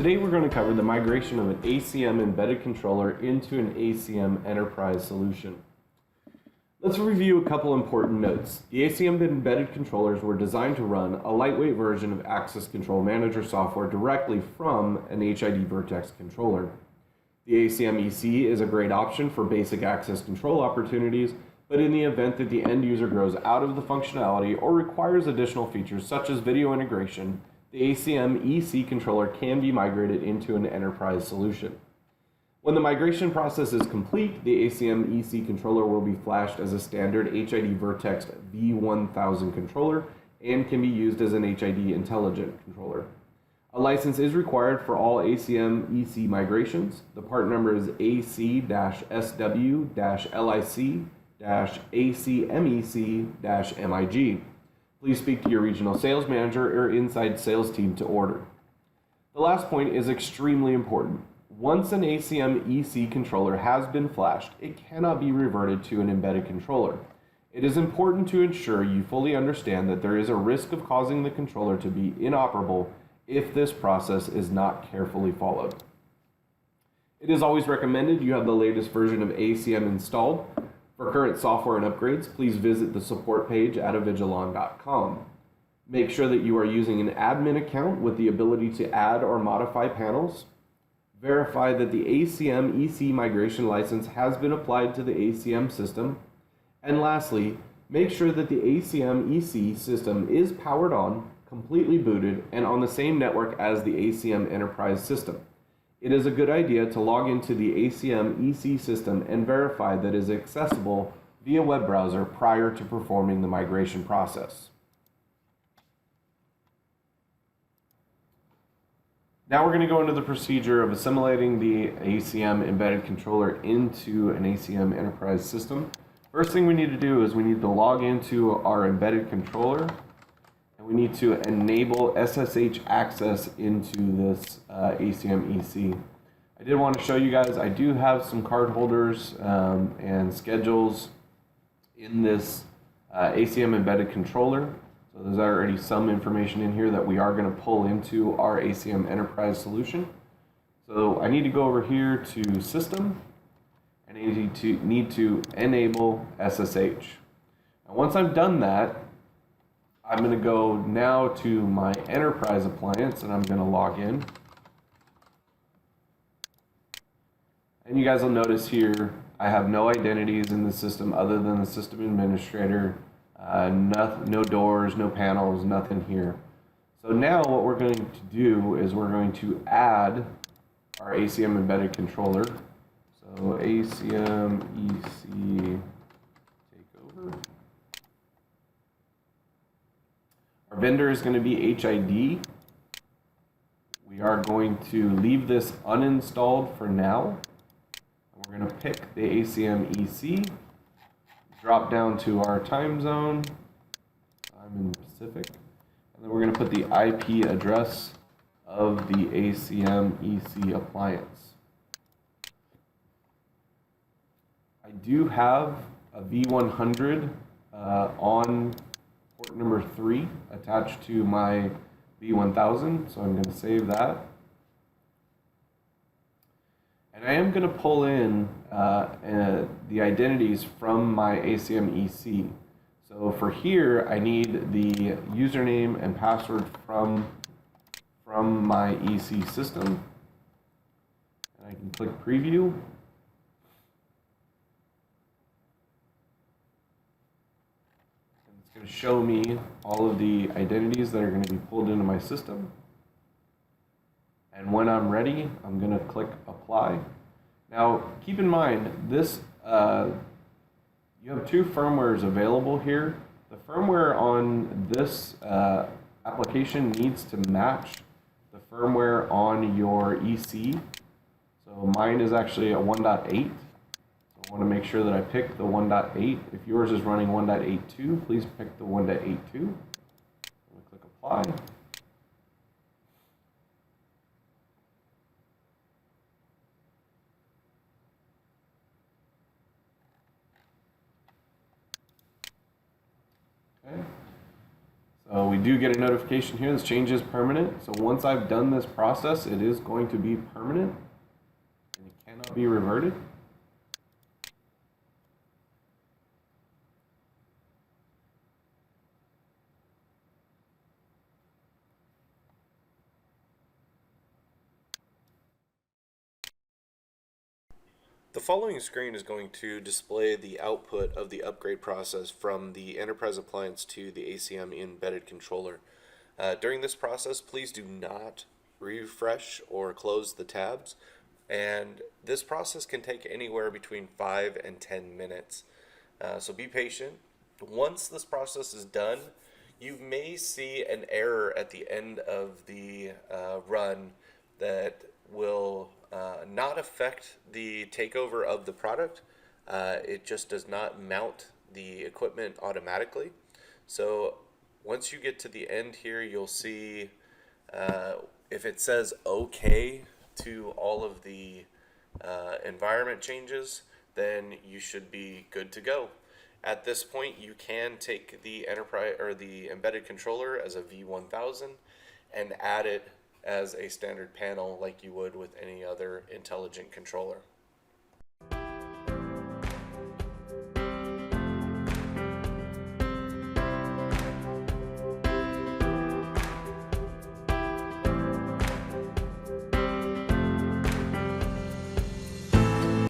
Today we're going to cover the migration of an ACM embedded controller into an ACM enterprise solution. Let's review a couple important notes. The ACM embedded controllers were designed to run a lightweight version of Access Control Manager software directly from an HID Vertex controller. The ACM EC is a great option for basic access control opportunities, but in the event that the end user grows out of the functionality or requires additional features such as video integration, the ACM EC controller can be migrated into an enterprise solution. When the migration process is complete, the ACM EC controller will be flashed as a standard HID Vertex V1000 controller and can be used as an HID intelligent controller. A license is required for all ACM EC migrations. The part number is AC-SW-LIC-ACMEC-MIG. Please speak to your regional sales manager or inside sales team to order. The last point is extremely important. Once an ACM EC controller has been flashed, it cannot be reverted to an embedded controller. It is important to ensure you fully understand that there is a risk of causing the controller to be inoperable if this process is not carefully followed. It is always recommended you have the latest version of ACM installed. For current software and upgrades, please visit the support page at avigilon.com. Make sure that you are using an admin account with the ability to add or modify panels. Verify that the ACM EC migration license has been applied to the ACM system. And lastly, make sure that the ACM EC system is powered on, completely booted, and on the same network as the ACM enterprise system. It is a good idea to log into the ACM EC system and verify that it is accessible via web browser prior to performing the migration process. Now we're going to go into the procedure of assimilating the ACM embedded controller into an ACM enterprise system. First thing we need to do is we need to log into our embedded controller, and we need to enable SSH access into this ACM EC. I did want to show you guys, I do have some card holders and schedules in this ACM embedded controller. So there's already some information in here that we are going to pull into our ACM enterprise solution. So I need to go over here to System, and I need to enable SSH. And once I've done that, I'm going to go now to my enterprise appliance, and I'm going to log in. And you guys will notice here, I have no identities in the system other than the system administrator. No doors, no panels, nothing here. So now what we're going to do is we're going to add our ACM embedded controller. So ACM EC Takeover. Our vendor is going to be HID. We are going to leave this uninstalled for now. We're going to pick the ACM EC. Drop down to our time zone. I'm in Pacific. And then we're going to put the IP address of the ACM EC appliance. I do have a V100 on port number 3 attached to my V1000, so I'm going to save that. And I am going to pull in the identities from my ACM EC. So for here, I need the username and password from my EC system. And I can click Preview. And it's going to show me all of the identities that are going to be pulled into my system. And when I'm ready, I'm going to click Apply. Now, keep in mind, this you have two firmwares available here. The firmware on this application needs to match the firmware on your EC. So mine is actually a 1.8. So I want to make sure that I pick the 1.8. If yours is running 1.82, please pick the 1.82. I'm going to click Apply. Okay. So We do get a notification here. This change is permanent. So once I've done this process, it is going to be permanent and it cannot be reverted. The following screen is going to display the output of the upgrade process from the enterprise appliance to the ACM embedded controller. During this process, please do not refresh or close the tabs, and this process can take anywhere between 5 and 10 minutes. So be patient. Once this process is done, you may see an error at the end of the run that will not affect the takeover of the product. It just does not mount the equipment automatically. So once you get to the end here, you'll see if it says OK to all of the environment changes, then you should be good to go. At this point, you can take the enterprise or the embedded controller as a V1000 and add it as a standard panel like you would with any other intelligent controller.